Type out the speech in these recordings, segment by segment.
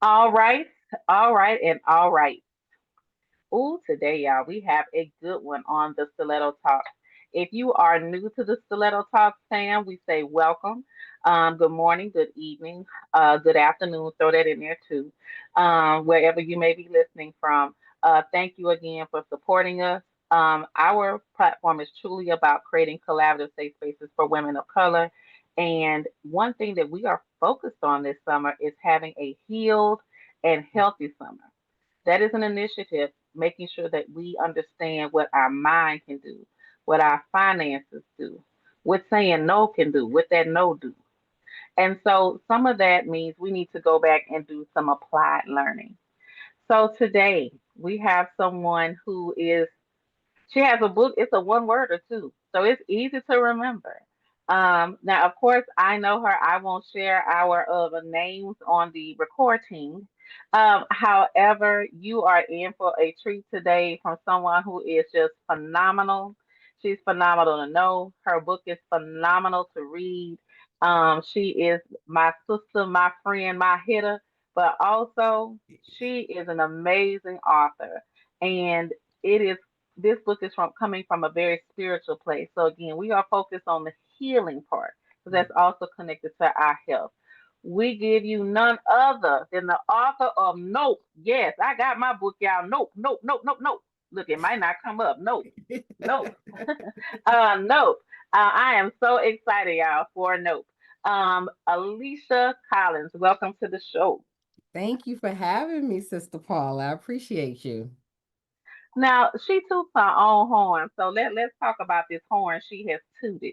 All right, all right, and all right. Ooh, today, y'all, we have a good one on the Stiletto Talk. If you are new to the Stiletto Talk fam, we say welcome. Good morning, good evening, good afternoon. Throw that in there too, wherever you may be listening from. Thank you again for supporting us. Our platform is truly about creating collaborative safe spaces for women of color. And one thing that we are focused on this summer is having a healed and healthy summer. That is an initiative making sure that we understand what our mind can do, what our finances do, what saying no can do, what that no do. And so some of that means we need to go back and do some applied learning. So today we have someone who is she has a book. It's a one word or two, so it's easy to remember. Now, of course, I know her. I won't share our names on the recording. However, you are in for a treat today from someone who is just phenomenal. She's phenomenal to know. Her book is phenomenal to read. She is my sister, my friend, my hitter, but also she is an amazing author. And it is this book is from coming from a very spiritual place. So again, we are focused on the healing part because that's also connected to our health. We give you none other than the author of Nope. Yes, I got my book, y'all. Nope, nope, nope, nope, nope. Look, it might not come up. Nope, nope, nope. I am so excited, y'all, for Nope. Alicia Collins, welcome to the show. Thank you for having me, Sister Paula. I appreciate you. Now, she toots her own horn, so let's talk about this horn she has tooted.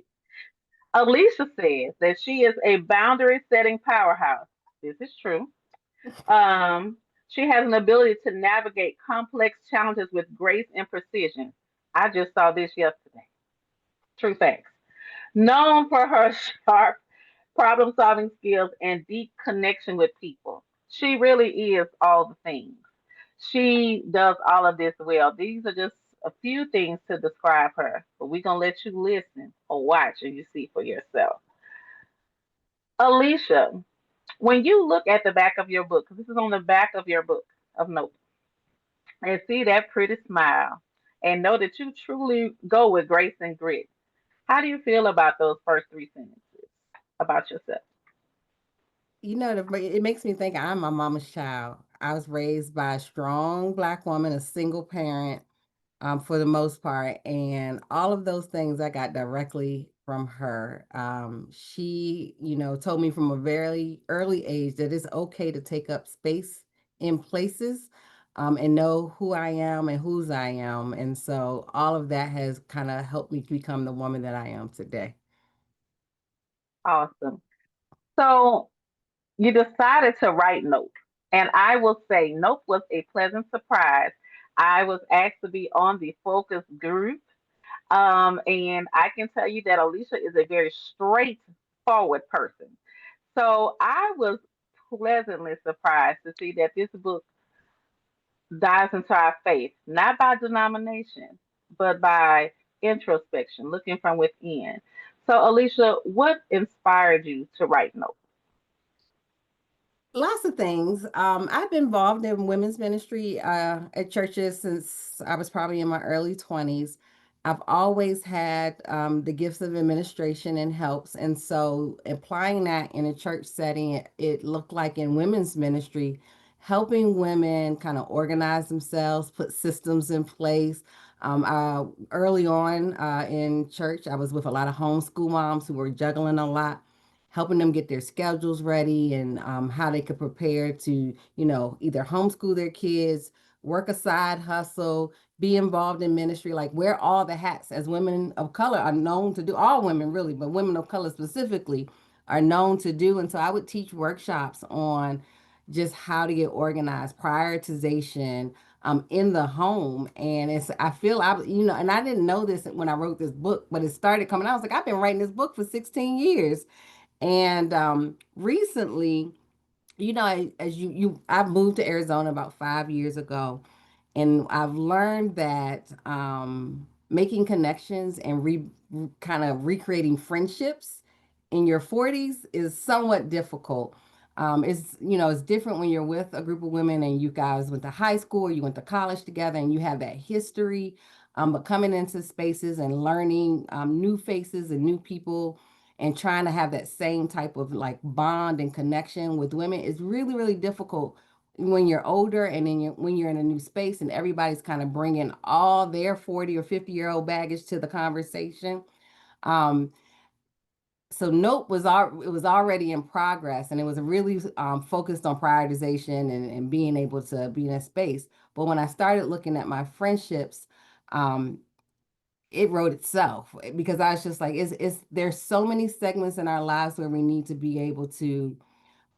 Alicia says that she is a boundary setting powerhouse. This is true. She has an ability to navigate complex challenges with grace and precision. I just saw this yesterday. True facts. Known for her sharp problem solving skills and deep connection with people. She really is all the things. She does all of this well. These are just a few things to describe her, but we're going to let you listen or watch and you see for yourself. Alicia, when you look at the back of your book, because this is on the back of your book of notes, and see that pretty smile and know that you truly go with grace and grit, how do you feel about those first three sentences about yourself? It makes me think I'm my mama's child. I was raised by a strong Black woman, a single parent, for the most part, and all of those things I got directly from her. She, told me from a very early age that it's okay to take up space in places, and know who I am and whose I am. And so all of that has kind of helped me become the woman that I am today. Awesome. So you decided to write Nope. And I will say Nope was a pleasant surprise. I was asked to be on the focus group. And I can tell you that Alicia is a very straightforward person. So I was pleasantly surprised to see that this book dives into our faith, not by denomination, but by introspection, looking from within. So, Alicia, what inspired you to write Nope? Lots of things. I've been involved in women's ministry at churches since I was probably in my early 20s. I've always had the gifts of administration and helps. And so applying that in a church setting, it looked like in women's ministry, helping women kind of organize themselves, put systems in place. Early on in church, I was with a lot of homeschool moms who were juggling a lot, helping them get their schedules ready and how they could prepare to, either homeschool their kids, work a side hustle, be involved in ministry, like wear all the hats as women of color are known to do. All women, really, but women of color specifically are known to do. And so I would teach workshops on just how to get organized, prioritization, in the home. And I feel and I didn't know this when I wrote this book, but it started coming out. I was like, I've been writing this book for 16 years. And recently, as I've moved to Arizona about 5 years ago, and I've learned that making connections and kind of recreating friendships in your 40s is somewhat difficult. It's, it's different when you're with a group of women and you guys went to high school or you went to college together and you have that history. But coming into spaces and learning new faces and new people and trying to have that same type of like bond and connection with women is really, really difficult when you're older, and then when you're in a new space and everybody's kind of bringing all their 40 or 50-year-old baggage to the conversation. Um, so Nope it was already in progress, and it was really focused on prioritization and being able to be in a space. But when I started looking at my friendships, um, it wrote itself, because I was just like, it's there's so many segments in our lives where we need to be able to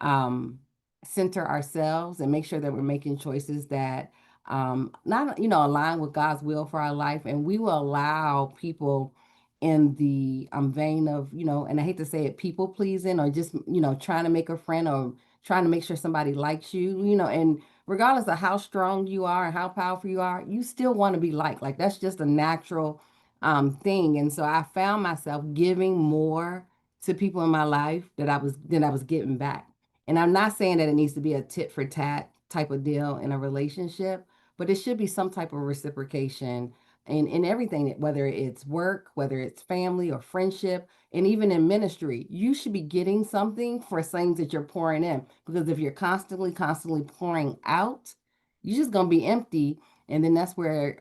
um, center ourselves and make sure that we're making choices that not align with God's will for our life, and we will allow people in the vein of, and I hate to say it, people pleasing, or just trying to make a friend, or trying to make sure somebody likes you, and regardless of how strong you are and how powerful you are, you still want to be liked. Like, that's just a natural thing. And so I found myself giving more to people in my life that I was getting back. And I'm not saying that it needs to be a tit for tat type of deal in a relationship, but it should be some type of reciprocation in everything, whether it's work, whether it's family or friendship, and even in ministry. You should be getting something for things that you're pouring in. Because if you're constantly, constantly pouring out, you're just going to be empty. And then that's where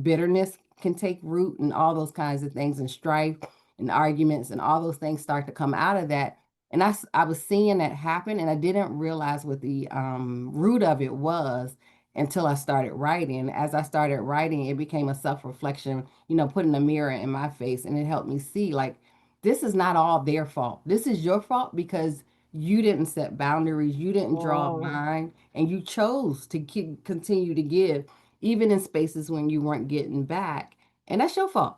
bitterness can take root, and all those kinds of things, and strife and arguments and all those things start to come out of that. And I was seeing that happen, and I didn't realize what the root of it was until I started writing. As I started writing, it became a self reflection, putting a mirror in my face, and it helped me see, like, this is not all their fault. This is your fault because you didn't set boundaries, you didn't draw a Oh, line, and you chose to continue to give, even in spaces when you weren't getting back. And that's your fault.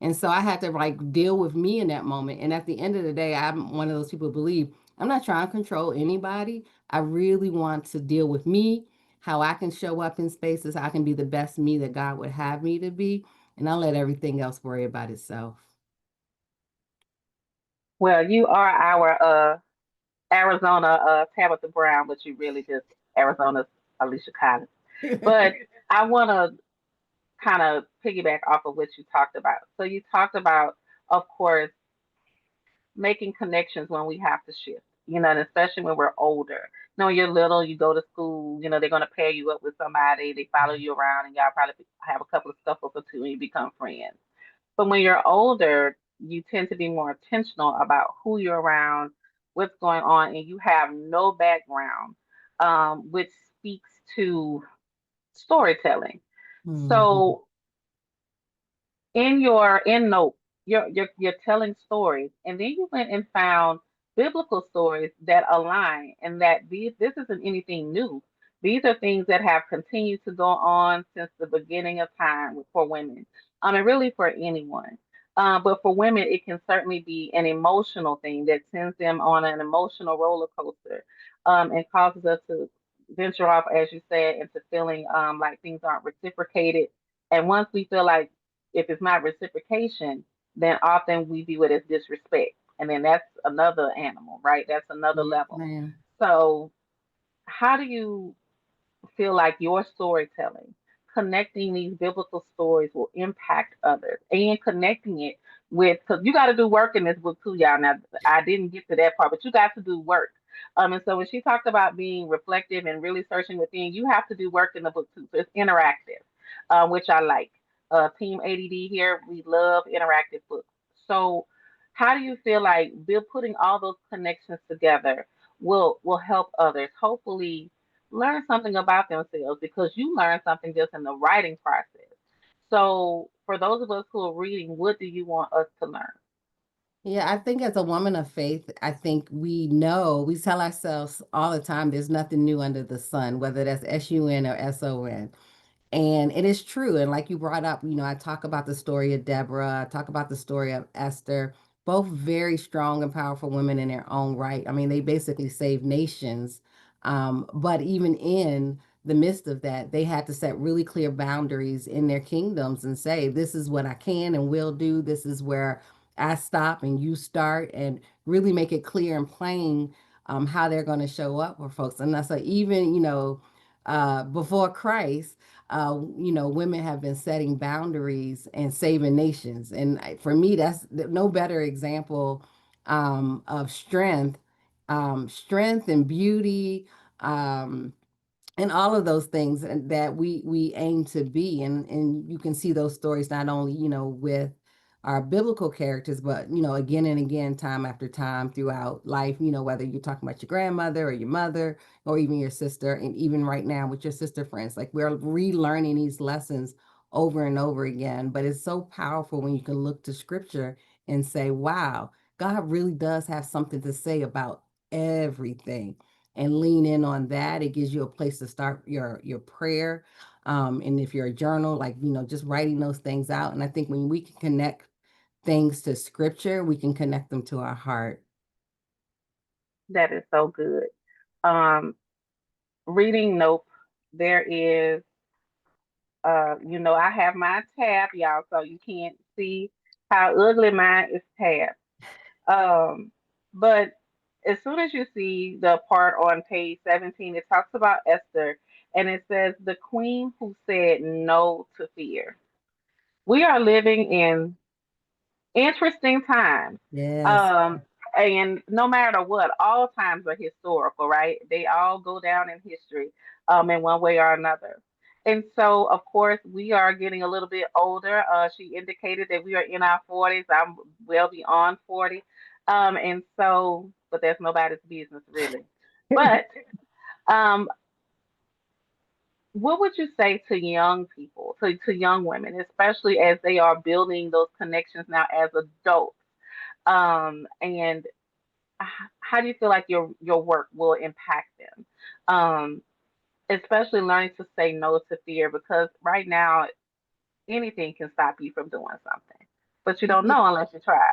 And so I had to like deal with me in that moment. And at the end of the day, I'm one of those people who believe I'm not trying to control anybody. I really want to deal with me, how I can show up in spaces, how I can be the best me that God would have me to be. And I'll let everything else worry about itself. well, you are our Arizona Tabitha Brown, but you really just Arizona's Alicia Collins. But I want to kind of piggyback off of what you talked about. So you talked about, of course, making connections when we have to shift, and especially when we're older. When you're little, you go to school, they're going to pair you up with somebody, they follow you around, and y'all probably have a couple of scuffles or two, and you become friends. But when you're older, you tend to be more intentional about who you're around, what's going on, and you have no background, which speaks to storytelling. Mhm. So in your end note, you're telling stories, and then you went and found biblical stories that align, and that this isn't anything new. These are things that have continued to go on since the beginning of time for women, and really for anyone. But for women, it can certainly be an emotional thing that sends them on an emotional roller coaster, and causes us to venture off, as you said, into feeling like things aren't reciprocated. And once we feel like if it's not reciprocation, then often we view it as disrespect. And then that's another animal, right? That's another Yes, level. ma'am. So, how do you feel like your storytelling, connecting these biblical stories, will impact others, and connecting it with, because you got to do work in this book too, y'all. Now, I didn't get to that part, but you got to do work. And so when she talked about being reflective and really searching within, you have to do work in the book too. So it's interactive, which I like. Team ADD here, we love interactive books. So, how do you feel like Bill putting all those connections together will help others? Hopefully, learn something about themselves, because you learn something just in the writing process. So, for those of us who are reading, what do you want us to learn? Yeah, I think as a woman of faith, I think we tell ourselves all the time there's nothing new under the sun, whether that's SUN or SON. And it is true. And like you brought up, I talk about the story of Deborah, I talk about the story of Esther, both very strong and powerful women in their own right. I mean, they basically saved nations. But even in the midst of that, they had to set really clear boundaries in their kingdoms and say, this is what I can and will do. This is where I stop and you start, and really make it clear and plain how they're going to show up for folks. And that's like even, before Christ, women have been setting boundaries and saving nations. And for me, that's no better example of strength and beauty. And all of those things that we aim to be, and you can see those stories not only with our biblical characters, but again and again, time after time throughout life, whether you're talking about your grandmother or your mother or even your sister, and even right now with your sister friends, like we're relearning these lessons over and over again. But it's so powerful when you can look to scripture and say, wow, God really does have something to say about everything, and lean in on that. It gives you a place to start your prayer. And if you're a journal, like just writing those things out. And I think when we can connect things to scripture, we can connect them to our heart. That is so good. Um, reading Nope, there is, I have my tab, y'all, so you can't see how ugly mine is tabbed. Um, but as soon as you see the part on page 17, it talks about Esther, and it says, the queen who said no to fear. We are living in interesting times. Yes. Um, and no matter what, all times are historical, right? They all go down in history, in one way or another. And so, of course, we are getting a little bit older. She indicated that we are in our 40s. I'm well beyond 40. And so, but that's nobody's business, really. But um, what would you say to young people, to young women, especially as they are building those connections now as adults? And how do you feel like your work will impact them? Um, especially learning to say no to fear, because right now anything can stop you from doing something, but you don't know unless you try.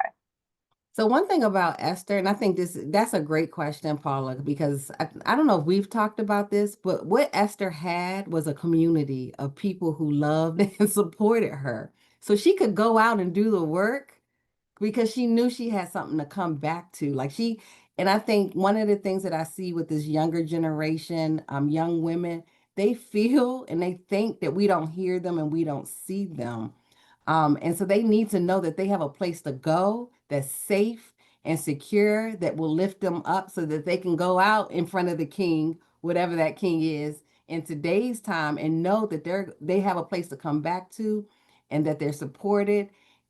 So one thing about Esther, and I think that's a great question, Paula, because I don't know if we've talked about this, but what Esther had was a community of people who loved and supported her. So she could go out and do the work because she knew she had something to come back to. And I think one of the things that I see with this younger generation, young women, they feel and they think that we don't hear them and we don't see them. And so they need to know that they have a place to go that's safe and secure, that will lift them up so that they can go out in front of the king, whatever that king is, in today's time, and know that they have a place to come back to, and that they're supported,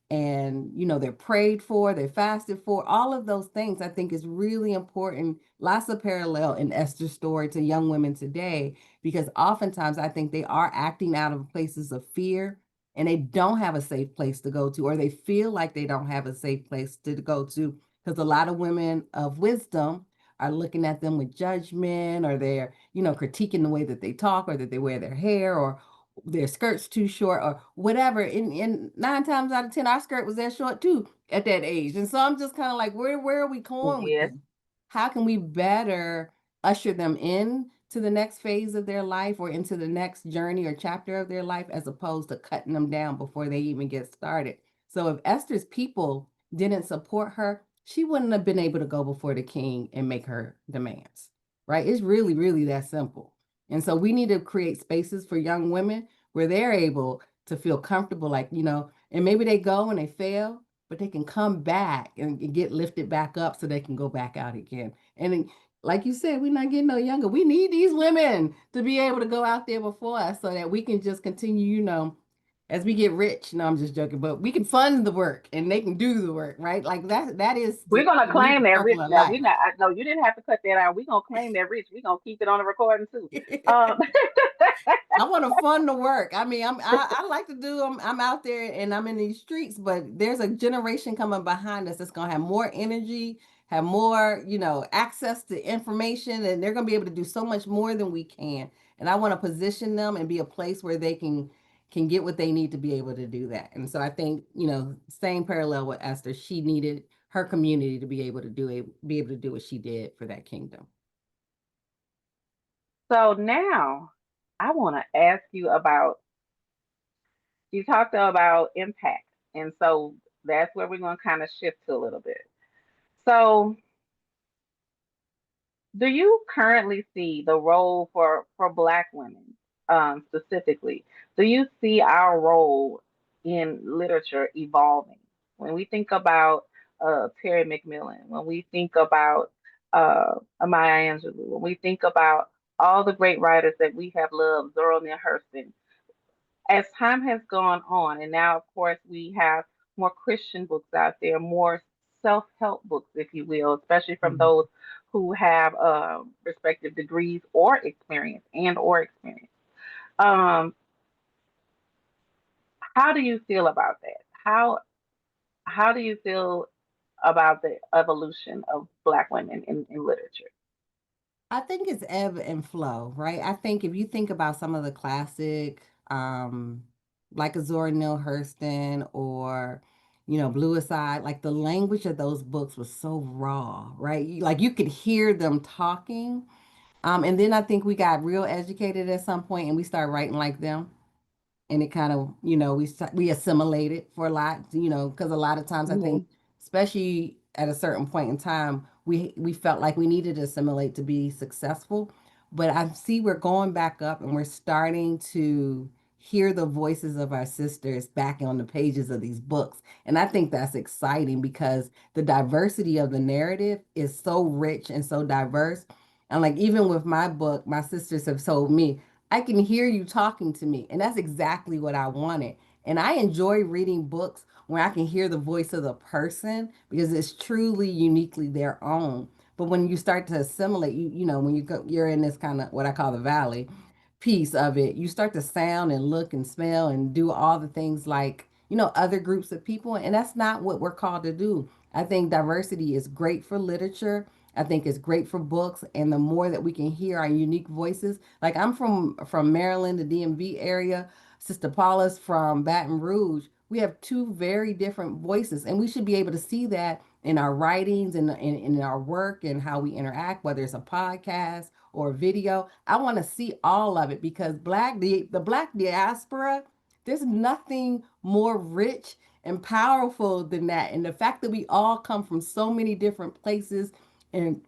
and they're prayed for, they're fasted for. All of those things I think is really important. Lots of parallel in Esther's story to young women today, because oftentimes I think they are acting out of places of fear, and they don't have a safe place to go to, or they feel like they don't have a safe place to go to, because a lot of women of wisdom are looking at them with judgment, or they're critiquing the way that they talk, or that they wear their hair, or their skirt's too short, or whatever. And 9 times out of 10, our skirt was that short too at that age. And so I'm just kind of like, where are we going with Yes, this? How can we better usher them in to the next phase of their life, or into the next journey or chapter of their life, as opposed to cutting them down before they even get started? So if Esther's people didn't support her, she wouldn't have been able to go before the king and make her demands. Right? It's really, really that simple. And so we need to create spaces for young women where they're able to feel comfortable, like, and maybe they go and they fail, but they can come back and get lifted back up so they can go back out again. And like you said, we're not getting no younger. We need these women to be able to go out there before us so that we can just continue, as we get rich. No, I'm just joking, but we can fund the work and they can do the work, right? Like that is we're gonna to me claim the that rich circle of now. We life. not. No, you didn't have to cut that out. We're gonna claim that rich. We're gonna keep it on the recording too. Um, I want to fund the work. I mean, I like to do. I'm out there and I'm in these streets, but there's a generation coming behind us that's gonna have more energy, have more, access to information, and they're gonna be able to do so much more than we can. And I want to position them and be a place where they can get what they need to be able to do that. And so I think, same parallel with Esther, she needed her community to be able to do what she did for that kingdom. so now I want to ask you about. You talked about impact, and so that's where we're gonna kind of shift to a little bit. So do you currently see the role for Black women, specifically? Do you see our role in literature evolving? When we think about Terry McMillan, when we think about Maya Angelou, when we think about all the great writers that we have loved, Zora Neale Hurston, as time has gone on, and now, of course, we have more Christian books out there, more self help books, if you will, especially from Mhm. those who have respective degrees or experience and or experience. Um, how do you feel about that? How do you feel about the evolution of Black women in literature? I think it's ebb and flow, right? I think if you think about some of the classic, like a Zora Neale Hurston or, Blue Aside, like the language of those books was so raw, right? Like you could hear them talking. And then I think we got real educated at some point and we started writing like them, and it kind of we assimilate it for a lot, because a lot of times I think, Hmm. especially at a certain point in time, we felt like we needed to assimilate to be successful. But I see we're going back up and we're starting to hear the voices of our sisters back on the pages of these books, and I think that's exciting because the diversity of the narrative is so rich and so diverse. And like even with my book, my sisters have told me I can hear you talking to me. And that's exactly what I wanted. And I enjoy reading books where I can hear the voice of the person because it's truly uniquely their own. But when you start to assimilate, when you're in this kind of what I call the valley piece of it, you start to sound and look and smell and do all the things like, other groups of people. And that's not what we're called to do. I think diversity is great for literature. I think it's great for books, and the more that we can hear our unique voices. Like I'm from Maryland, the DMV area. Sister Paula's from Baton Rouge. We have two very different voices, and we should be able to see that in our writings and in our work and how we interact, whether it's a podcast or a video. I want to see all of it because the black diaspora, there's nothing more rich and powerful than that. And the fact that we all come from so many different places and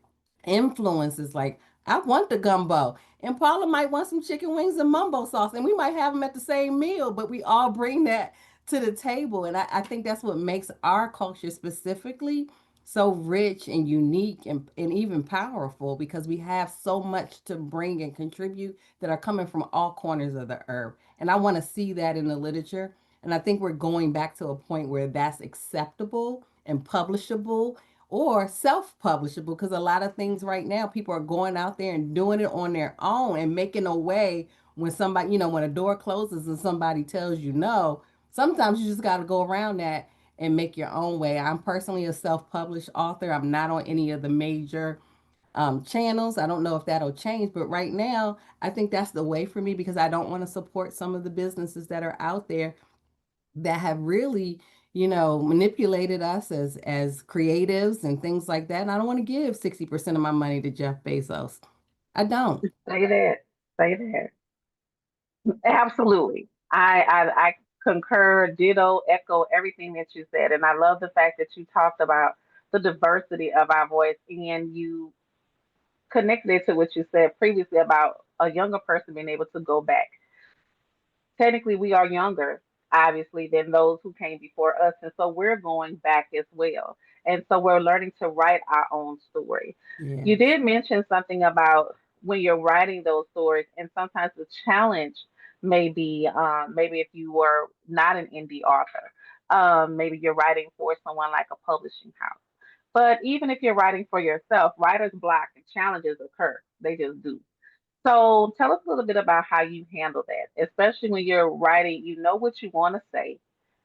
influences, like I want the gumbo, and Paula might want some chicken wings and mumbo sauce, and we might have them at the same meal, but we all bring that to the table. And I think that's what makes our culture specifically so rich and unique and even powerful because we have so much to bring and contribute that are coming from all corners of the earth. And I want to see that in the literature. And I think we're going back to a point where that's acceptable and publishable or self-publishable because a lot of things right now people are going out there and doing it on their own and making a way when somebody, when a door closes and somebody tells you no, sometimes you just got to go around that and make your own way. I'm personally a self-published author. I'm not on any of the major channels. I don't know if that'll change, but right now I think that's the way for me because I don't want to support some of the businesses that are out there that have really, manipulated us as creatives and things like that. And I don't want to give 60% of my money to Jeff Bezos. I don't. Say that. Say that. Absolutely. I concur, ditto, echo everything that you said. And I love the fact that you talked about the diversity of our voice and you connected it to what you said previously about a younger person being able to go back. Technically, we are younger, obviously, than those who came before us. And so we're going back as well. And so we're learning to write our own story. You Yes. did mention something about when you're writing those stories, and sometimes the challenge may be maybe if you were not an indie author, maybe you're writing for someone like a publishing house. But even if you're writing for yourself, writer's block and challenges occur. They just do. So tell us a little bit about how you handle that, especially when you're writing, you know what you want to say,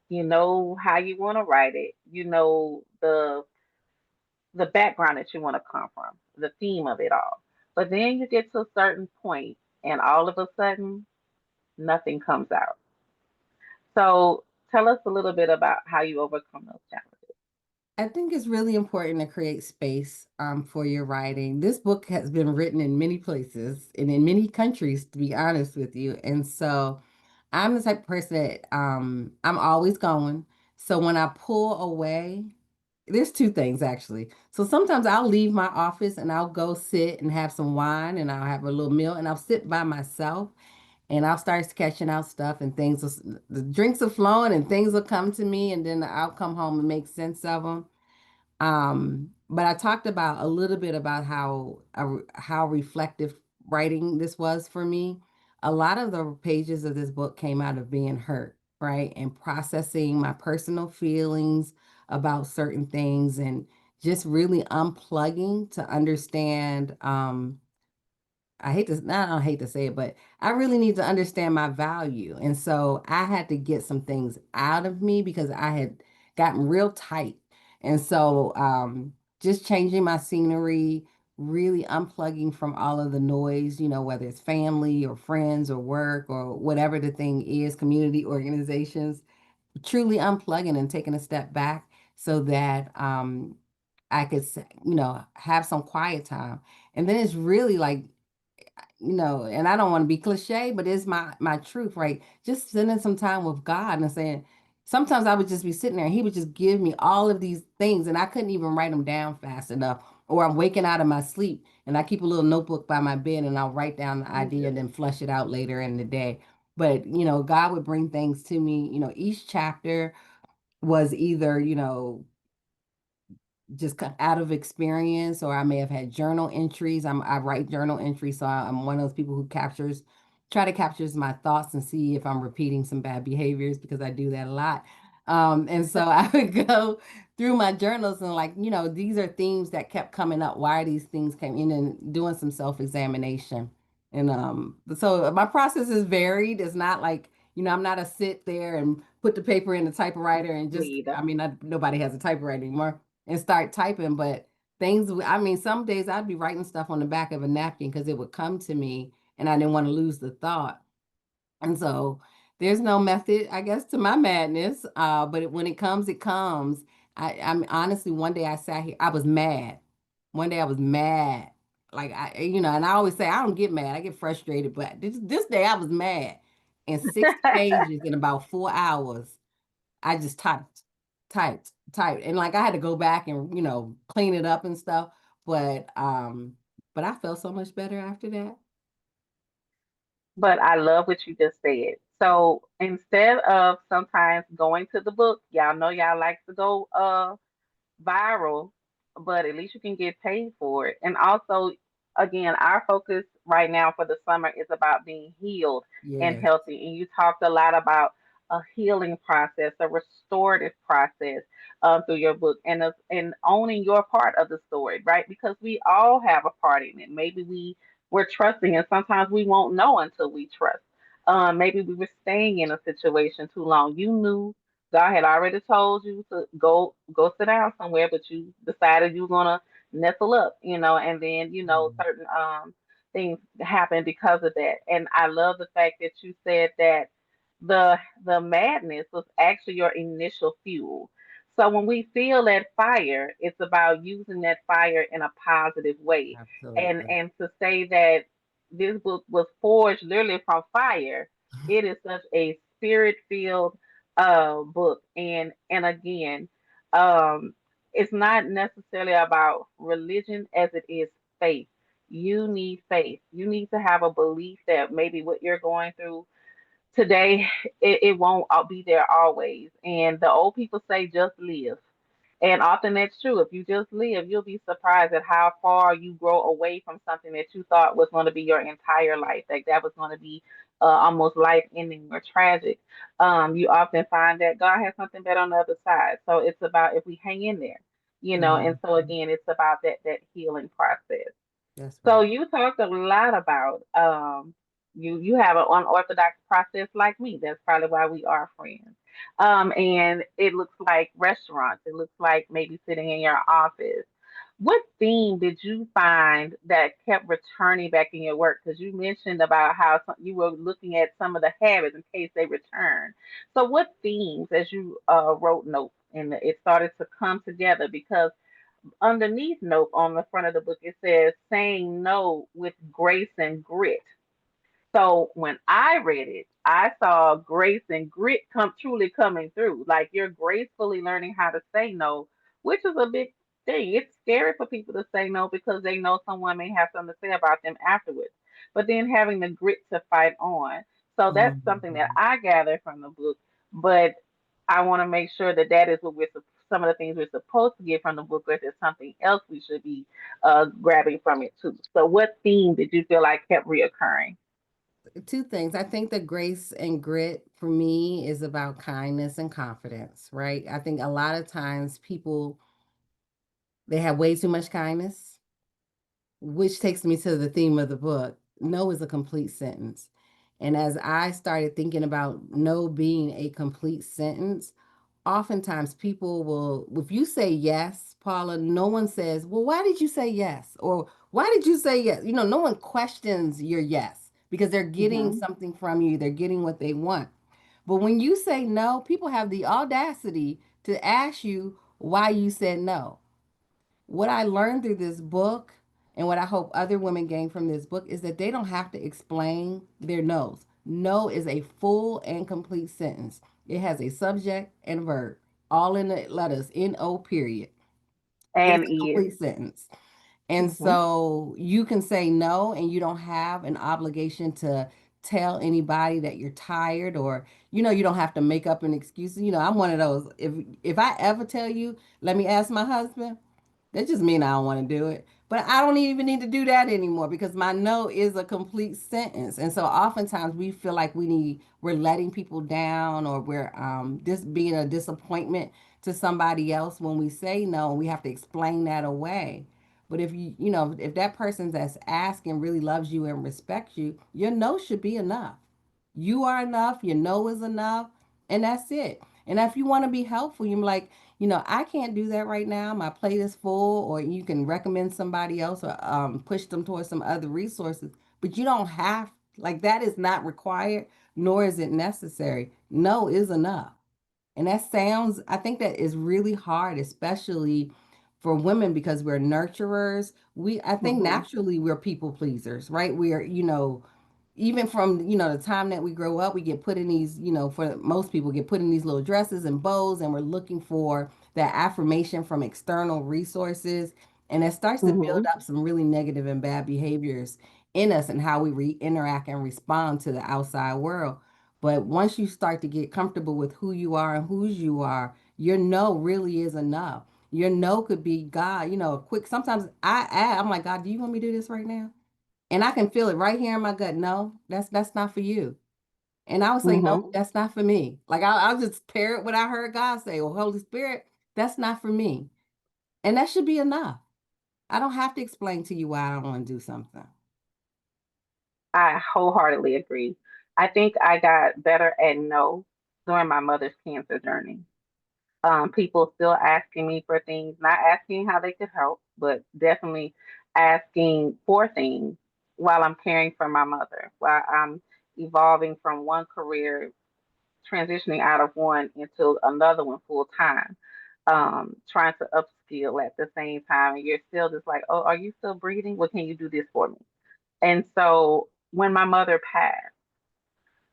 you know how you want to write it, you know the background that you want to come from, the theme of it all. But then you get to a certain point and all of a sudden nothing comes out. So tell us a little bit about how you overcome those challenges. I think it's really important to create space for your writing. This book has been written in many places and in many countries, to be honest with you. And so I'm the type of person that I'm always going. So when I pull away, there's two things actually. So sometimes I'll leave my office and I'll go sit and have some wine and I'll have a little meal and I'll sit by myself and I'll start sketching out stuff and things will, the drinks are flowing and things will come to me and then I'll come home and make sense of them. But I talked about a little bit about how reflective writing this was for me. A lot of the pages of this book came out of being hurt, right? And processing my personal feelings about certain things and just really unplugging to understand I hate to, I don't hate to say it, but I really need to understand my value. And so I had to get some things out of me because I had gotten real tight. And so just changing my scenery, really unplugging from all of the noise, whether it's family or friends or work or whatever the thing is, community organizations, truly unplugging and taking a step back so that I could, have some quiet time. And then it's really like and I don't want to be cliche, but it's my truth, right? Just spending some time with God and saying, sometimes I would just be sitting there and he would just give me all of these things and I couldn't even write them down fast enough. Or I'm waking out of my sleep and I keep a little notebook by my bed and I'll write down the idea and then flush it out later in the day. But, God would bring things to me, each chapter was either, just out of experience, or I may have had journal entries. I write journal entries, so I'm one of those people who try to captures my thoughts and see if I'm repeating some bad behaviors because I do that a lot. And so I would go through my journals and like, these are themes that kept coming up. Why are these things came in and doing some self-examination. And so my process is varied. It's not like, I'm not a sit there and put the paper in the typewriter and just, Leader. I mean, nobody has a typewriter anymore and start typing. But I mean, some days I'd be writing stuff on the back of a napkin because it would come to me and I didn't want to lose the thought. And so there's no method, I guess, to my madness. But when it comes, it comes. I'm honestly, one day I sat here, I was mad. One day I was mad. Like and I always say I don't get mad, I get frustrated. But this day I was mad. And 6 pages in about 4 hours. I just typed. And like I had to go back and, clean it up and stuff. But I felt so much better after that. But I love what you just said. So instead of sometimes going to the book, y'all know y'all like to go viral, but at least you can get paid for it. And also, again, our focus right now for the summer is about being healed and Yes. healthy. And you talked a lot about a healing process, a restorative process through your book, and owning your part of the story, right? Because we all have a part in it. Maybe we're trusting, and sometimes we won't know until we trust. Maybe we were staying in a situation too long. You knew God had already told you to go sit down somewhere, but you decided you were gonna nestle up, and then Mhm. certain things happen because of that. And I love the fact that you said that the madness was actually your initial fuel. So when we feel that fire, it's about using that fire in a positive way. And Absolutely. and to say that this book was forged literally from fire, it is such a spirit filled book. And again, um it's not necessarily about religion as it is faith. You need faith. You need to have a belief that maybe what you're going through today, it won't be there always. And the old people say just live. And often that's true. If you just live, you'll be surprised at how far you grow away from something that you thought was going to be your entire life. Like that was going to be almost life ending or tragic. You often find that God has something better on the other side. So it's about if we hang in there, Mhm. And so again, it's about that healing process. That's So right. you talked a lot about you have an unorthodox process like me. That's probably why we are friends. And it looks like restaurants. It looks like maybe sitting in your office. What theme did you find that kept returning back in your work? Because you mentioned about how you were looking at some of the habits in case they return. So what themes, as you wrote notes and it started to come together because underneath note on the front of the book it says saying no with grace and grit. So when I read it, I saw grace and grit come truly coming through. Like you're gracefully learning how to say no which is a big thing. It's scary for people to say no because they know someone may have something to say about them afterwards. But then having the grit to fight on. So that's something that Mhm. I gather from the book. But I want to make sure that that is what some of the things we're supposed to get from the book, or if there's something else we should be grabbing from it too. So, what theme did you feel like kept reoccurring? Two things. I think the grace and grit for me is about kindness and confidence, right? I think a lot of times people they have way too much kindness, which takes me to the theme of the book. No is a complete sentence. And as I started thinking about no being a complete sentence, oftentimes people will, if you say yes, Paula, no one says, well, why did you say yes? Or why did you say yes? No one questions your yes because they're getting Hmm. something from you, they're getting what they want. But when you say no, people have the audacity to ask you why you said no. What I learned through this book and what I hope other women gain from this book is that they don't have to explain their no's. No is a full and complete sentence. It has a subject and verb, all in the letters, N-O period. It is And a is. complete sentence. And Hmm. so you can say no, and you don't have an obligation to tell anybody that you're tired, or you don't have to make up an excuse. I'm one of those. If I ever tell you, let me ask my husband, that just mean I don't want to do it. But I don't even need to do that anymore because my no is a complete sentence. And so oftentimes we feel like we're letting people down, or we're just being a disappointment to somebody else when we say no, and we have to explain that away. But if that person that's asking really loves you and respects you, your no should be enough. You are enough, your no is enough, and that's it. And if you want to be helpful, you're like, I can't do that right now. My plate is full, or you can recommend somebody else, or push them towards some other resources. But you don't have, like, that is not required, nor is it necessary. No is enough. And that sounds, I think that is really hard, especially for women because we're nurturers. I think Hmm. naturally we're people pleasers, right? We are, even from, the time that we grow up, we get put in these, for most people, get put in these little dresses and bows, and we're looking for that affirmation from external resources. And it starts to build Hmm. up some really negative and bad behaviors in us and how we interact and respond to the outside world. But once you start to get comfortable with who you are and whose you are, your no really is enough. Your no could be God, quick. Sometimes I'm like, God, do you want me to do this right now? And I can feel it right here in my gut. No, that's not for you. And I would say, no, Hmm. that's not for me. Like I'll just parrot what I heard God say. Well, Holy Spirit, that's not for me. And that should be enough. I don't have to explain to you why I don't want to do something. I wholeheartedly agree. I think I got better at no during my mother's cancer journey. People still asking me for things, not asking how they could help, but definitely asking for things while I'm caring for my mother, while I'm evolving from one career, transitioning out of one into another one full time, trying to upskill at the same time. And you're still just like, oh, are you still breathing? Well, can you do this for me? And so when my mother passed,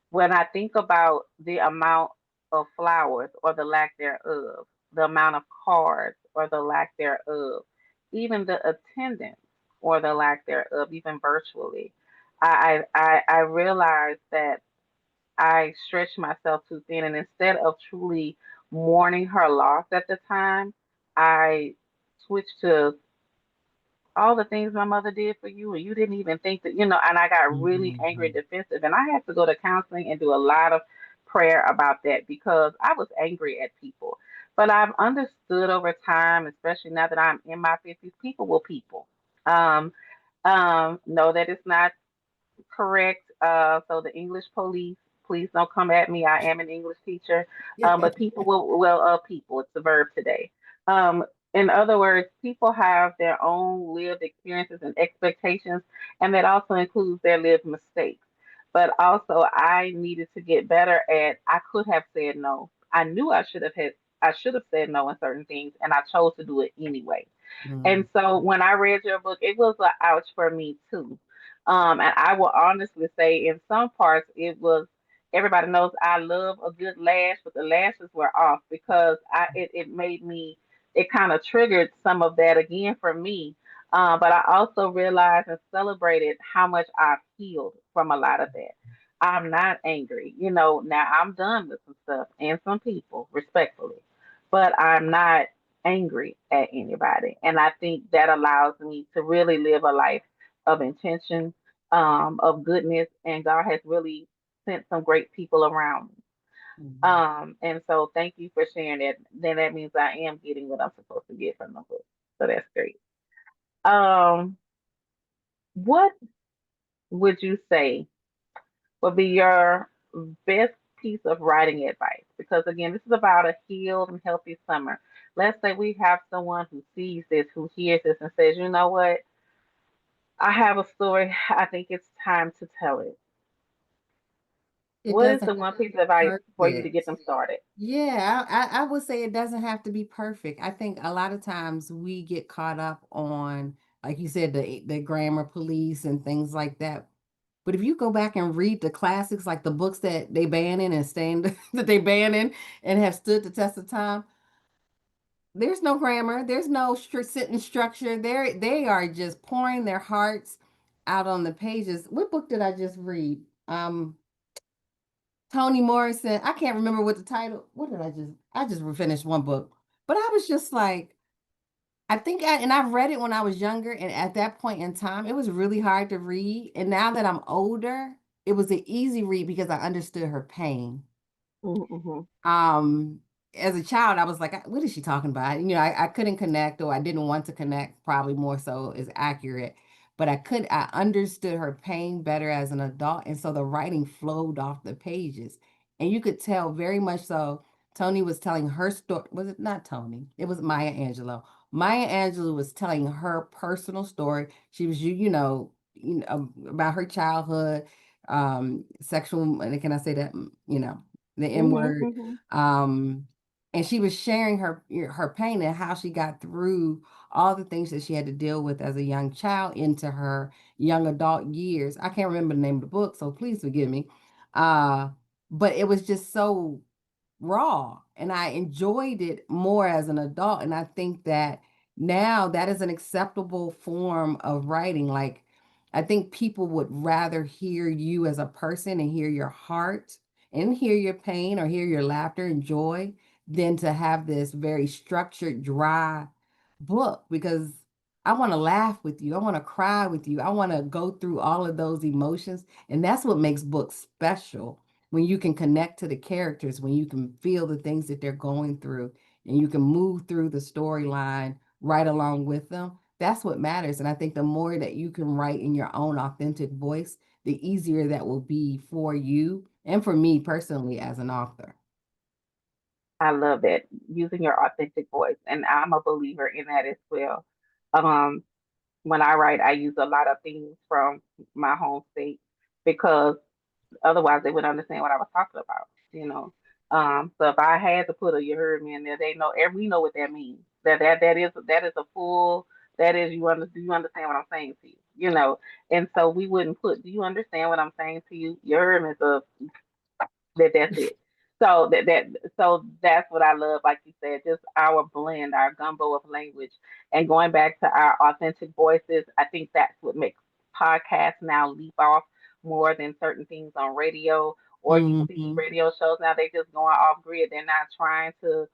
when I think about the amount of flowers or the lack thereof, the amount of cards or the lack thereof, even the attendance or the lack thereof, even virtually, I realized that I stretched myself too thin, and instead of truly mourning her loss at the time, I switched to all the things my mother did for you, and you didn't even think that, and I got really angry and Mhm. defensive, and I had to go to counseling and do a lot of prayer about that because I was angry at people. But I've understood over time, especially now that I'm in my 50s, people will people. Um, know that it's not correct. So the English police, please don't come at me. I am an English teacher. But people people. It's a verb today. Um, in other words, people have their own lived experiences and expectations, and that also includes their lived mistakes. But also, I needed to get better at. I could have said no. I knew I should have had. I should have said no in certain things, and I chose to do it anyway. And Mhm. so when I read your book, it was an ouch for me too. And I will honestly say, in some parts, it was. Everybody knows I love a good lash, but the lashes were off because it made me. it kind of triggered some of that again for me. But I also realized and celebrated how much I've healed from a lot of that. I'm not angry. Now I'm done with some stuff and some people, respectfully, but I'm not angry at anybody. And I think that allows me to really live a life of intention, of goodness, and God has really sent some great people around me. Mhm. And so thank you for sharing that. Then that means I am getting what I'm supposed to get from the book. So that's great. Um, what would you say would be your best piece of writing advice? Because again, this is about a healed and healthy summer. Let's say we have someone who sees this, who hears this, and says, you know what? I have a story. I think it's time to tell it. It What is doesn't the have one to piece be of advice for you to perfect. get them started? Yeah, I would say it doesn't have to be perfect. I think a lot of times we get caught up on, like you said, the grammar police and things like that. But if you go back and read the classics, like the books that they banning and stand that they banning and have stood the test of time, there's no grammar, there's no strict sentence structure. They are just pouring their hearts out on the pages. What book did I just read? Toni Morrison. I can't remember what the title. What did I just finished one book. But I was just like, and I've read it when I was younger, and at that point in time, it was really hard to read. And now that I'm older, it was an easy read because I understood her pain. Mm-hmm. um as a child I was like, what is she talking about? I couldn't connect, or I didn't want to connect, probably more so is accurate. But I understood her pain better as an adult, and so the writing flowed off the pages, and you could tell very much so. Toni was telling her story. Was it not Toni? It was Maya Angelou. Maya Angelou was telling her personal story. She was about her childhood, sexual, and can I say that, the M word. Mm-hmm. um, and she was sharing her pain and how she got through all the things that she had to deal with as a young child into her young adult years. I can't remember the name of the book, so please forgive me. Uh, but it was just so raw, and I enjoyed it more as an adult. And I think that now that is an acceptable form of writing. Like, I think people would rather hear you as a person and hear your heart and hear your pain or hear your laughter and joy than to have this very structured, dry book, because I want to laugh with you. I want to cry with you. I want to go through all of those emotions. And that's what makes books special, when you can connect to the characters, when you can feel the things that they're going through, and you can move through the storyline right along with them. That's what matters. And I think the more that you can write in your own authentic voice, the easier that will be for you and for me personally as an author. I love that, using your authentic voice, and I'm a believer in that as well. Um, when I write, I use a lot of things from my home state because otherwise they wouldn't understand what I was talking about. You know, so if I had to put a "you heard me" in there, they know, we know what that means. That is a full. That is, do you understand what I'm saying to you? And so we wouldn't put, "Do you understand what I'm saying to you?" You heard me is a that's it. So that's what I love, like you said, just our blend, our gumbo of language, and going back to our authentic voices. I think that's what makes podcasts now leap off more than certain things on radio, or you see Hmm. radio shows now, they just going off grid. They're not trying to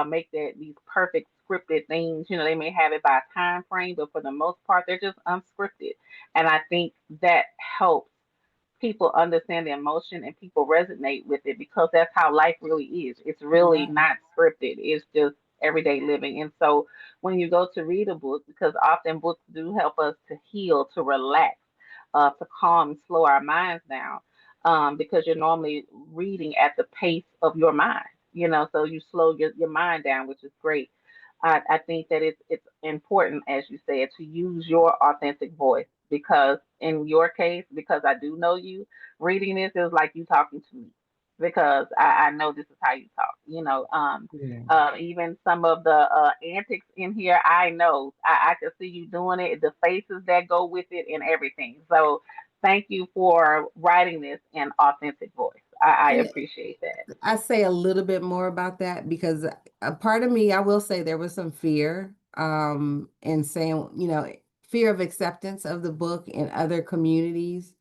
make these perfect scripted things. They may have it by time frame, but for the most part, they're just unscripted, and I think that helps people understand the emotion and people resonate with it because that's how life really is. It's really Right. not scripted. It's just everyday living. And so when you go to read a book, because often books do help us to heal, to relax, to calm and slow our minds down, because you're normally reading at the pace of your mind. So you slow your mind down, which is great. I think that it's important, as you said, to use your authentic voice, because in your case, because I do know you, reading this is like you talking to me, because I know this is how you talk. Yeah. Even some of the antics in here, I know I can see you doing it, the faces that go with it, and everything. So thank you for writing this in authentic voice. I And appreciate that. I say a little bit more about that because a part of me, I will say there was some fear, in saying, fear of acceptance of the book in other communities.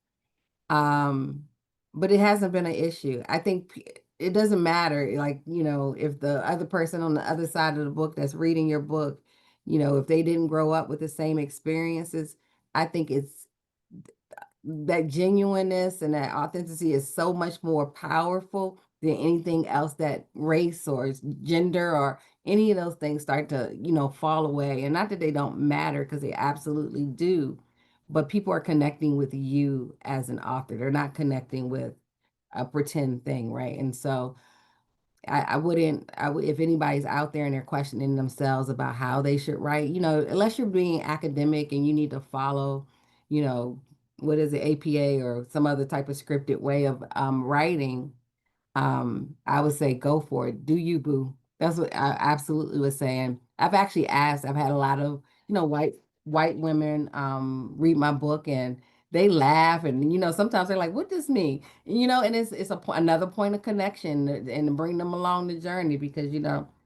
Um, but it hasn't been an issue. I think it doesn't matter, like, if the other person on the other side of the book that's reading your book, if they didn't grow up with the same experiences, I think it's that genuineness and that authenticity is so much more powerful than anything else that race or gender or any of those things start to, fall away. And not that they don't matter, because they absolutely do. But people are connecting with you as an author. They're not connecting with a pretend thing, right? And so I wouldn't, if anybody's out there and they're questioning themselves about how they should write, unless you're being academic and you need to follow, you know, what is it, APA or some other type of scripted way of writing, I would say go for it. Do you, boo? That's what I absolutely was saying. I've actually asked. I've had a lot of white women read my book, and they laugh, and sometimes they're like, "What does this mean?" And it's another point of connection, and bring them along the journey, because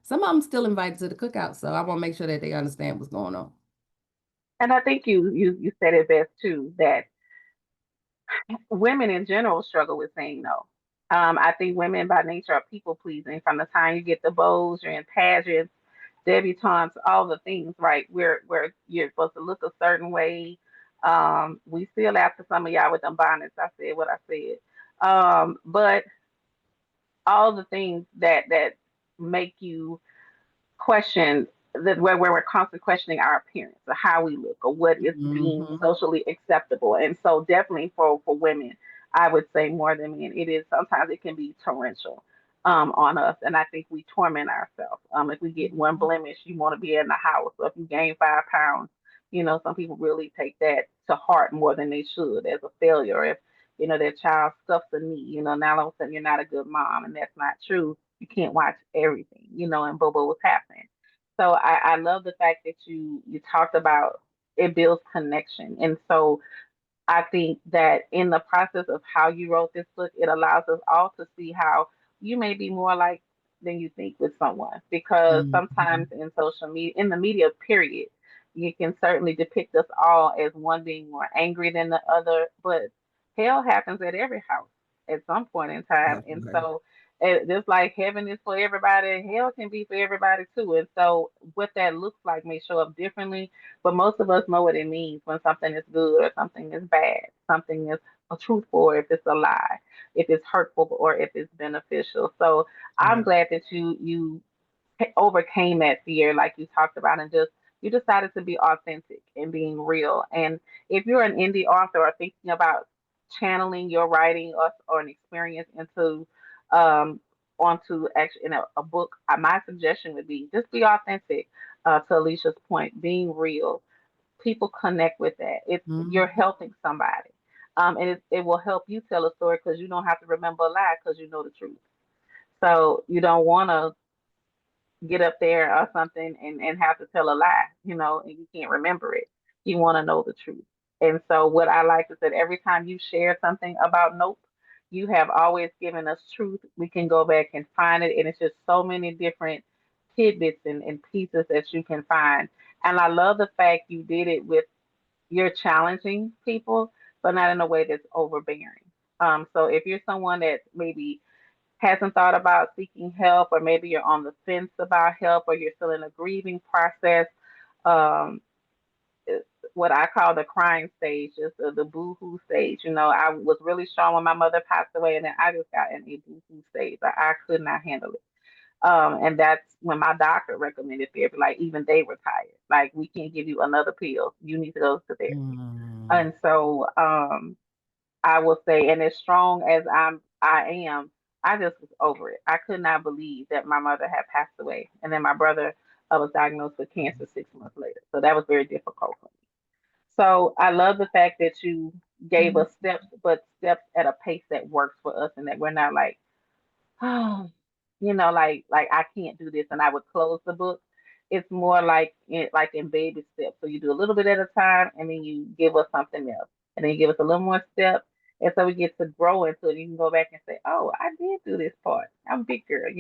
some of them still invited to the cookout, so I want to make sure that they understand what's going on. And I think you said it best too, that women in general struggle with saying no. I think women by nature are people pleasing. From the time you get the bows, you're in pageants, debutantes, all the things, right? Where you're supposed to look a certain way. We still after some of y'all with them bonnets. I said what I said. But all the things that make you question that where we're constantly questioning our appearance or how we look or what is deemed Hmm. socially acceptable. And so definitely for women, I would say more than men, it is sometimes it can be torrential on us. And I think we torment ourselves. If we get one blemish, you want to be in the house. So if you gain 5 pounds, some people really take that to heart more than they should as a failure. If their child stuffs a knee, now all of a sudden you're not a good mom, and that's not true. You can't watch everything, and Bobo was happening. So I love the fact that you talked about it builds connection. And so I think that in the process of how you wrote this book, it allows us all to see how you may be more like than you think with someone. Because sometimes Hmm. in social media, in the media, period, you can certainly depict us all as one being more angry than the other. But hell happens at every house at some point in time. And Definitely. so, just like heaven is for everybody, hell can be for everybody too. And so, what that looks like may show up differently, but most of us know what it means when something is good or something is bad, something is a truthful or if it's a lie, if it's hurtful or if it's beneficial. So I'm Right. glad that you overcame that fear, like you talked about, and just you decided to be authentic and being real. And if you're an indie author or thinking about channeling your writing or an experience um, onto actually in a book, my suggestion would be just be authentic. To Alicia's point, being real, people connect with that. It's you're Hmm. helping somebody, and it will help you tell a story because you don't have to remember a lie because you know the truth. So you don't want to get up there or something and have to tell a lie, and you can't remember it. You want to know the truth. And so what I like is that every time you share something about Nope, you have always given us truth. We can go back and find it, and it's just so many different tidbits and pieces that you can find. And I love the fact you did it with you're challenging people, but not in a way that's overbearing. So if you're someone that maybe hasn't thought about seeking help, or maybe you're on the fence about help, or you're still in a grieving process, um, what I call the crying stage, just the boo-hoo stage. I was really strong when my mother passed away, and then I just got in a boo-hoo stage. I could not handle it. And that's when my doctor recommended therapy. Like even they were tired. Like we can't give you another pill. You need to go to therapy. Hmm. And so I will say, and as strong as I am, I just was over it. I could not believe that my mother had passed away, and then my brother was diagnosed with cancer 6 months later. So that was very difficult for me. So I love the fact that you gave us steps, but steps at a pace that works for us, and that we're not like, oh, like I can't do this, and I would close the book. It's more like in baby steps. So you do a little bit at a time, and then you give us something else, and then you give us a little more step, And so we get to grow into it. You can go back and say, "Oh, I did do this part. I'm a big girl.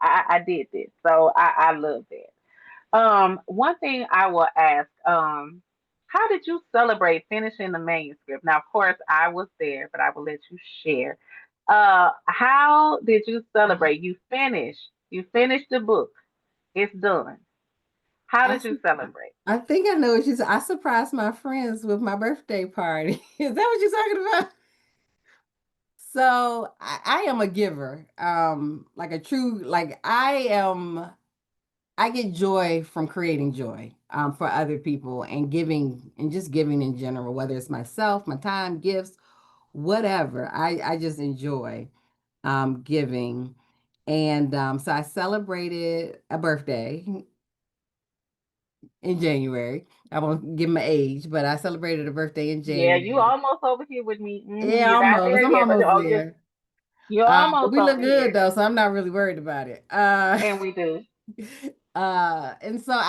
I did this." So I love that. One thing I will ask, how did you celebrate finishing the manuscript? Now, of course, I was there, but I will let you share. How did you celebrate? You finished the book. It's done. How I, did you su- celebrate? I think I know what you said. I surprised my friends with my birthday party. Is that what you're talking about? So I am a giver. Like a true, like I get joy from creating joy for other people and giving and just giving in general, whether it's myself, my time, gifts, whatever. I just enjoy giving. And so I celebrated a birthday in January. I won't give my age, but I celebrated a birthday in Yeah, you January. almost over here with me. Yeah, You're not almost. there I'm yet, but almost oh, there. you're But almost we look over good here, though, so I'm not really worried about it. and we do. And so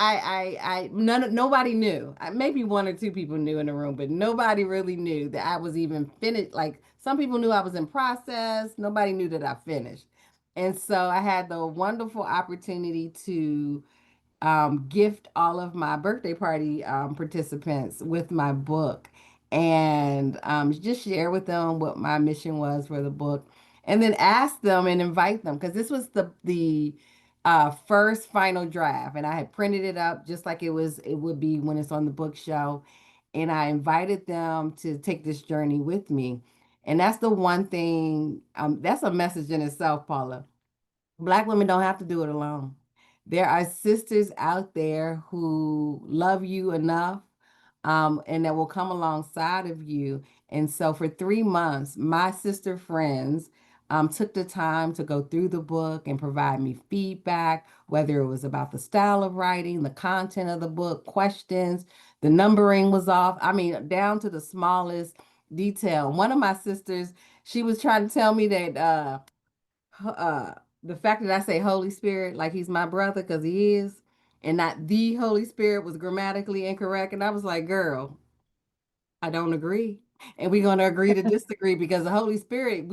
nobody knew. Maybe one or two people knew in the room, but nobody really knew that I was even finished. Like some people knew I was in process. Nobody knew that I finished. And so I had the wonderful opportunity to gift all of my birthday party participants with my book and just share with them what my mission was for the book and then ask them and invite them because this was the first final draft and I had printed it up just like it would be when it's on the bookshelf and I invited them to take this journey with me and that's the one thing that's a message in itself, Paula. Black women don't have to do it alone. There are sisters out there who love you enough and that will come alongside of you. And so for 3 months, my sister friends took the time to go through the book and provide me feedback, whether it was about the style of writing, the content of the book, questions, the numbering was off. I mean, down to the smallest detail. One of my sisters, she was trying to tell me that uh the fact that I say Holy Spirit like he's my brother because he is, and not the Holy Spirit was grammatically incorrect. And I was like, girl, I don't agree. And we're gonna agree to disagree because the Holy Spirit,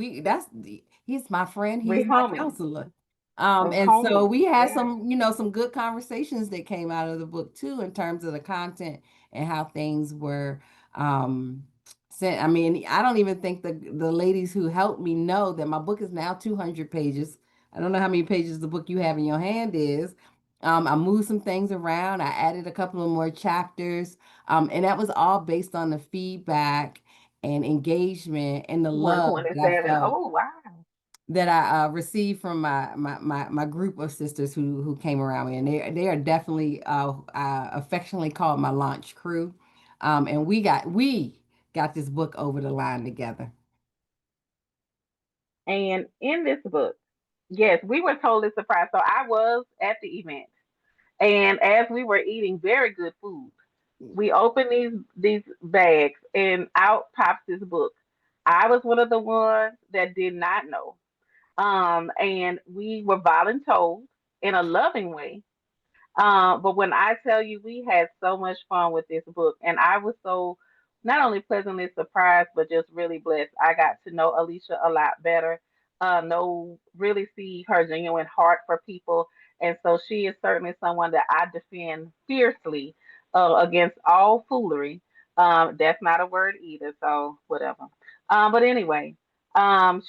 he's my friend, We he's my homie. counselor. We're And so homies. we had Yeah. some good conversations that came out of the book too, in terms of the content and how things were sent. I mean, I don't even think the ladies who helped me know that my book is now 200 pages. I don't know how many pages the book you have in your hand is. I moved some things around. I added a couple of more chapters. And that was all based on the feedback and engagement and the love that I 127. felt Oh wow. that I received from my group of sisters who came around me, and they are definitely affectionately called my launch crew, and we got this book over the line together. And in this book, yes, we were totally surprised. So I was at the event, and as we were eating very good food, we opened these bags, and out pops this book. I was one of the ones that did not know. And we were voluntold in a loving way. But when I tell you we had so much fun with this book, and I was so not only pleasantly surprised, but just really blessed. I got to know Alicia a lot better, really see her genuine heart for people. And so she is certainly someone that I defend fiercely against all foolery. That's not a word either, so whatever. But anyway,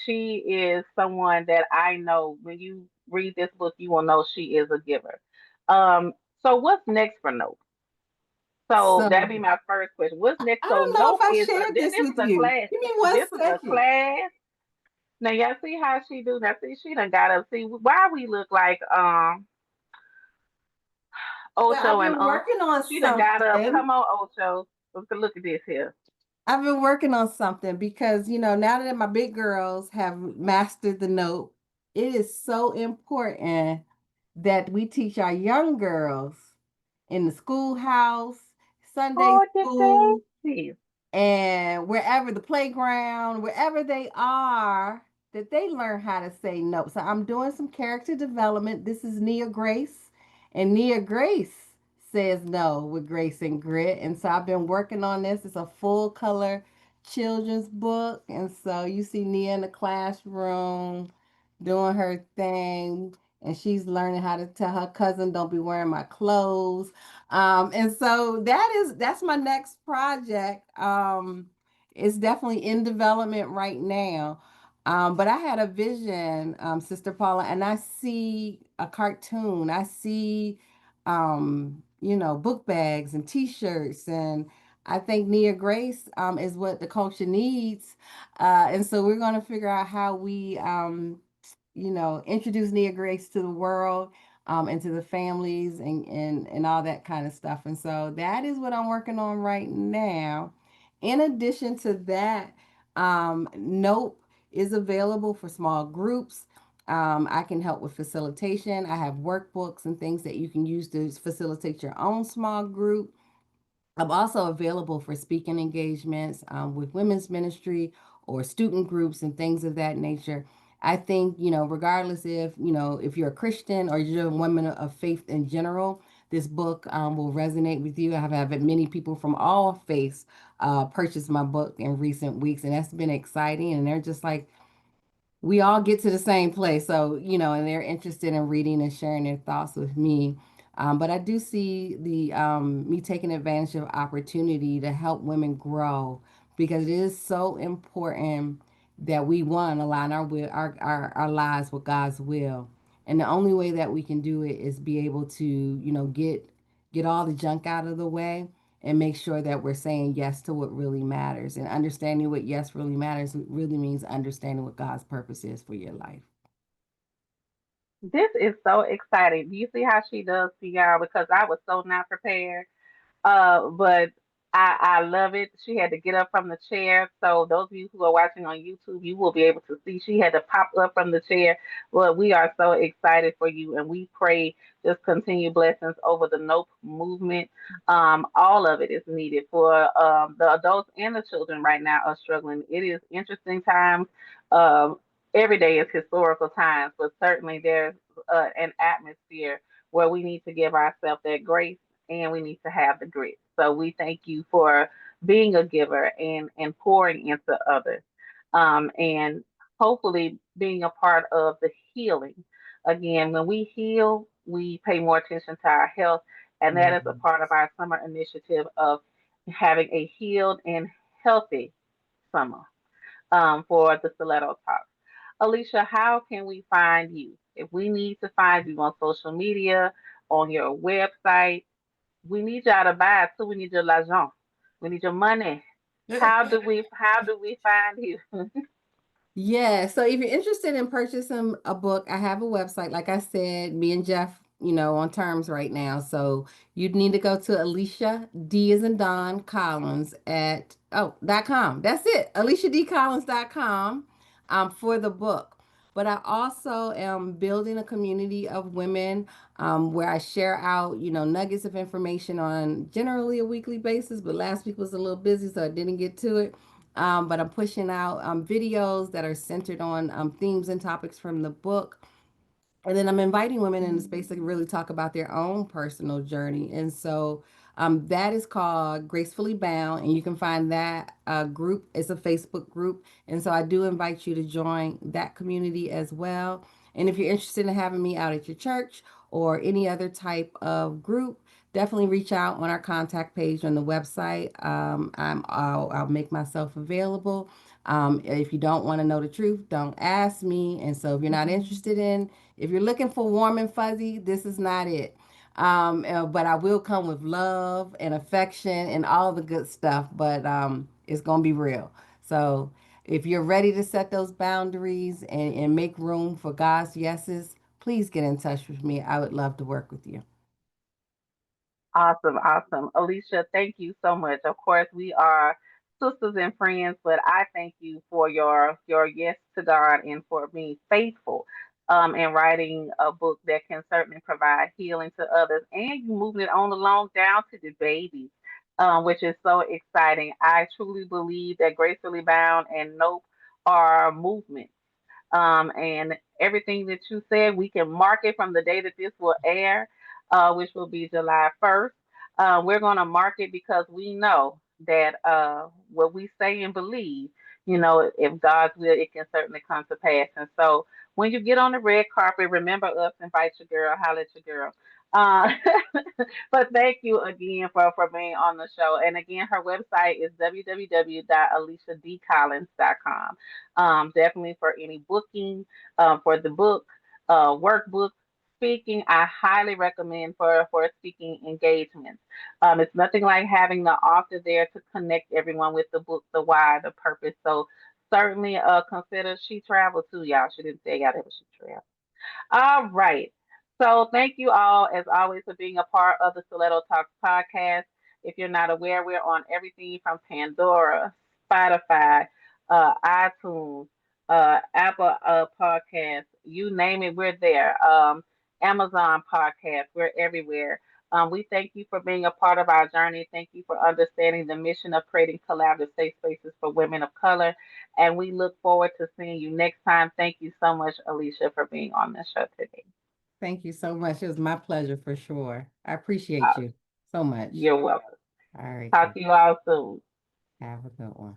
she is someone that I know when you read this book, you will know she is a giver. Um, so what's next for Nope? So that'd So be my first question. What's I next? So don't know if Nope I is shared this this is with a you. class. Give me one This is a second. class. Now y'all see how she do. Now see she done got us. See why we look like So I've Ocho and been working on She done got up. something. Come on, Ocho. Look at this here. I've been working on something because, now that my big girls have mastered the note, it is so important that we teach our young girls in the schoolhouse, Sunday Oh, the school, babies. and wherever the playground, wherever they are, that they learn how to say no. So I'm doing some character development. This is Nia Grace, and Nia Grace says no with grace and grit. And so I've been working on this. It's a full color children's book. And so you see Nia in the classroom doing her thing. And she's learning how to tell her cousin, "Don't be wearing my clothes." And so that's my next project. It's definitely in development right now. But I had a vision, Sister Paula, and I see a cartoon. I see, book bags and T-shirts, and I think Nia Grace is what the culture needs. And so we're going to figure out how we, introduce Nia Grace to the world, and to the families and all that kind of stuff. And so that is what I'm working on right now. In addition to that, Nope is available for small groups. I can help with facilitation. I have workbooks and things that you can use to facilitate your own small group. I'm also available for speaking engagements with women's ministry or student groups and things of that nature. I think, regardless if you're a Christian or you're a woman of faith in general, this book will resonate with you. I have had many people from all faiths purchase my book in recent weeks, and that's been exciting. And they're just like, we all get to the same place. So, and they're interested in reading and sharing their thoughts with me. But I do see the me taking advantage of opportunity to help women grow, because it is so important that we one align our will, our lives with God's will. And the only way that we can do it is be able to, get all the junk out of the way and make sure that we're saying yes to what really matters. And understanding what yes really matters really means understanding what God's purpose is for your life. This is so exciting. Do you see how she does, y'all? Because I was so not prepared. But I love it. She had to get up from the chair. So those of you who are watching on YouTube, you will be able to see she had to pop up from the chair. Well, we are so excited for you, and we pray just continued blessings over the Nope movement. All of it is needed for the adults and the children right now are struggling. It is interesting times. Um, every day is historical times, but certainly there's an atmosphere where we need to give ourselves that grace and we need to have the grit. So we thank you for being a giver and pouring into others, and hopefully being a part of the healing. Again, when we heal, we pay more attention to our health, and that is a part of our summer initiative of having a healed and healthy summer for the Stiletto Talk. Alicia, how can we find you? If we need to find you on social media, on your website, we need y'all to buy it too. We need your l'argent. We need your money. How do we find you? Yeah, so if you're interested in purchasing a book, I have a website. Like I said, me and Jeff, on terms right now. So you'd need to go to Alicia D as in Don Collins .com. That's it. AliciaDCollins.com for the book. But I also am building a community of women where I share out, nuggets of information on generally a weekly basis. But last week was a little busy, so I didn't get to it. But I'm pushing out videos that are centered on themes and topics from the book. And then I'm inviting women in the space to really talk about their own personal journey. And so that is called Gracefully Bound. And you can find that group. It's a Facebook group. And so I do invite you to join that community as well. And if you're interested in having me out at your church or any other type of group, definitely reach out on our contact page on the website. I'll make myself available. If you don't want to know the truth, don't ask me. And so if you're not interested in, if you're looking for warm and fuzzy, this is not it. But I will come with love and affection and all the good stuff, but it's going to be real. So if you're ready to set those boundaries and make room for God's yeses, please get in touch with me. I would love to work with you. Awesome, awesome. Alicia, thank you so much. Of course, we are sisters and friends, but I thank you for your yes to God and for being faithful and writing a book that can certainly provide healing to others. And you moving it on along down to the babies, which is so exciting. I truly believe that Gracefully Bound and Nope are movements. And everything that you said, we can mark it from the day that this will air, which will be July 1st. We're going to mark it because we know. that what we say and believe, if God's will, it can certainly come to pass. And so when you get on the red carpet, remember us, invite your girl, holler at your girl. Uh, but thank you again for being on the show. And again, her website is www.aliciadcollins.com. Definitely for any booking, for the book, workbook, speaking, I highly recommend for speaking engagements. It's nothing like having the author there to connect everyone with the book, the why, the purpose. So certainly consider she traveled too, y'all. She didn't say y'all that, but she traveled. All right. So thank you all, as always, for being a part of the Stiletto Talks podcast. If you're not aware, we're on everything from Pandora, Spotify, iTunes, Apple Podcasts, you name it, we're there. Amazon Podcast, we're everywhere. We thank you for being a part of our journey. Thank you for understanding the mission of creating collaborative safe spaces for women of color. And we look forward to seeing you next time. Thank you so much, Alicia, for being on the show today. Thank you so much. It was my pleasure for sure. I appreciate Uh, you so much. you're welcome. All right, Talk then. to you all soon. Have a good one.